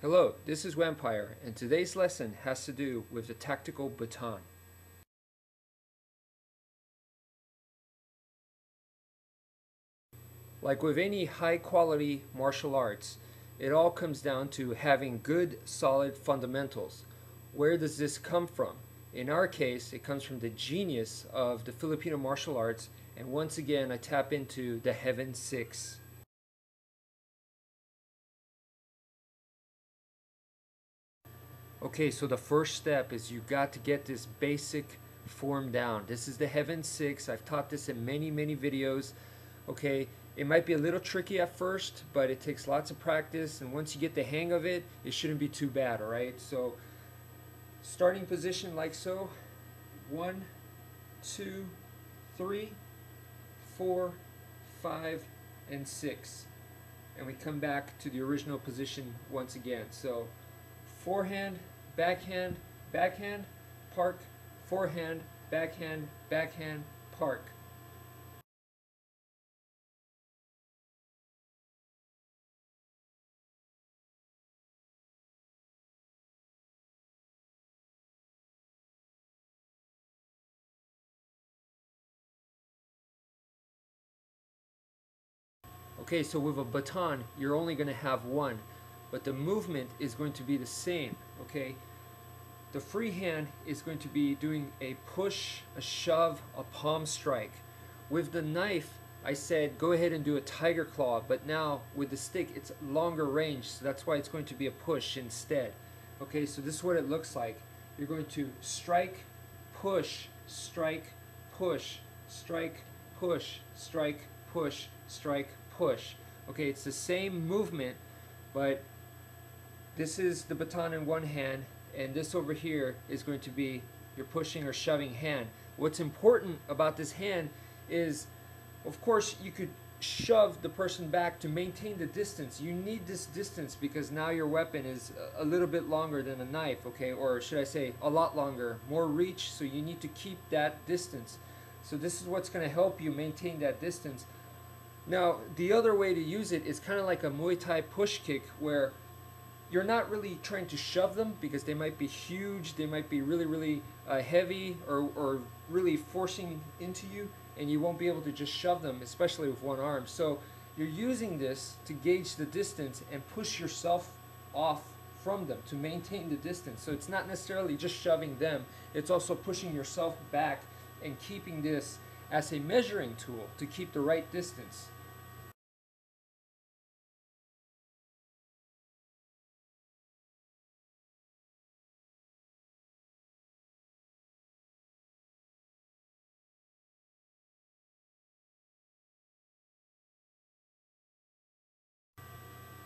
Hello, this is Vampire, and today's lesson has to do with the tactical baton. Like with any high-quality martial arts, it all comes down to having good, solid fundamentals. Where does this come from? In our case, it comes from the genius of the Filipino martial arts, and once again, I tap into the Heaven Six. Okay, so the first step is you got to get this basic form down. This is the Heaven Six. I've taught this in many videos. Okay, it might be a little tricky at first, but it takes lots of practice, and once you get the hang of it, it shouldn't be too bad, all right? So, starting position like so. 1, 2, 3, 4, 5, and 6. And we come back to the original position once again. So, forehand, backhand, backhand, park, forehand, backhand, backhand, park. Okay, so with a baton, you're only going to have one, but the movement is going to be the same, okay? The free hand is going to be doing a push, a shove, a palm strike. With the knife, I said go ahead and do a tiger claw, but now with the stick, it's longer range, so that's why it's going to be a push instead. Okay, so this is what it looks like. You're going to strike, push, strike, push, strike, push, strike, push, strike, push. Okay, it's the same movement, but this is the baton in one hand, and this over here is going to be your pushing or shoving hand. What's important about this hand is, of course, you could shove the person back to maintain the distance. You need this distance because now your weapon is a little bit longer than a knife, okay? Or should I say a lot longer, more reach, so you need to keep that distance. So this is what's going to help you maintain that distance. Now, the other way to use it is kind of like a Muay Thai push kick, where you're not really trying to shove them because they might be huge, they might be really heavy, or really forcing into you, and you won't be able to just shove them, especially with one arm. So you're using this to gauge the distance and push yourself off from them to maintain the distance. So it's not necessarily just shoving them, it's also pushing yourself back and keeping this as a measuring tool to keep the right distance.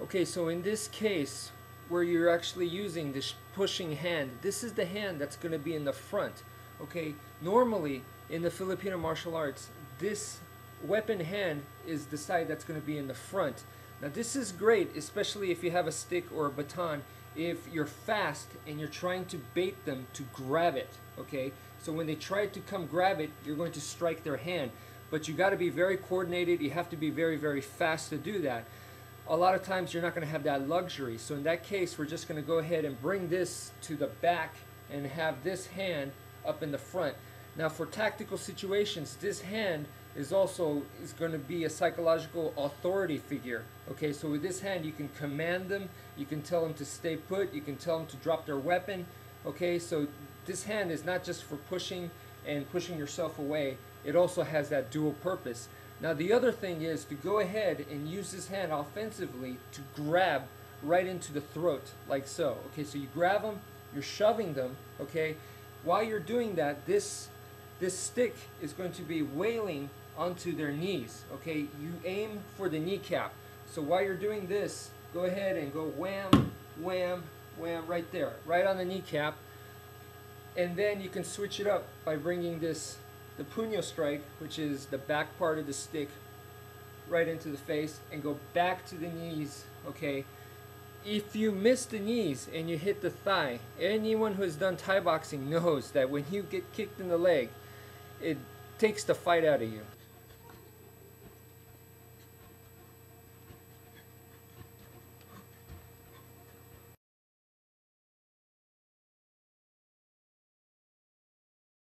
Okay, so in this case, where you're actually using this pushing hand, this is the hand that's going to be in the front. Okay, normally in the Filipino martial arts, this weapon hand is the side that's going to be in the front. Now this is great, especially if you have a stick or a baton, if you're fast and you're trying to bait them to grab it. Okay, so when they try to come grab it, you're going to strike their hand. But you got to be very coordinated, you have to be very fast to do that. A lot of times you're not going to have that luxury. So in that case, we're just going to go ahead and bring this to the back and have this hand up in the front. Now for tactical situations, this hand is going to be a psychological authority figure. Okay, so with this hand you can command them, you can tell them to stay put, you can tell them to drop their weapon. Okay, so this hand is not just for pushing and pushing yourself away, it also has that dual purpose. Now the other thing is to go ahead and use this hand offensively to grab right into the throat, like so. Okay, so you grab them, you're shoving them, okay? While you're doing that, this stick is going to be wailing onto their knees, okay? You aim for the kneecap. So while you're doing this, go ahead and go wham, wham, wham, right there, right on the kneecap. And then you can switch it up by bringing this, the puño strike, which is the back part of the stick, right into the face, and go back to the knees, okay? If you miss the knees and you hit the thigh, anyone who has done Thai boxing knows that when you get kicked in the leg, it takes the fight out of you.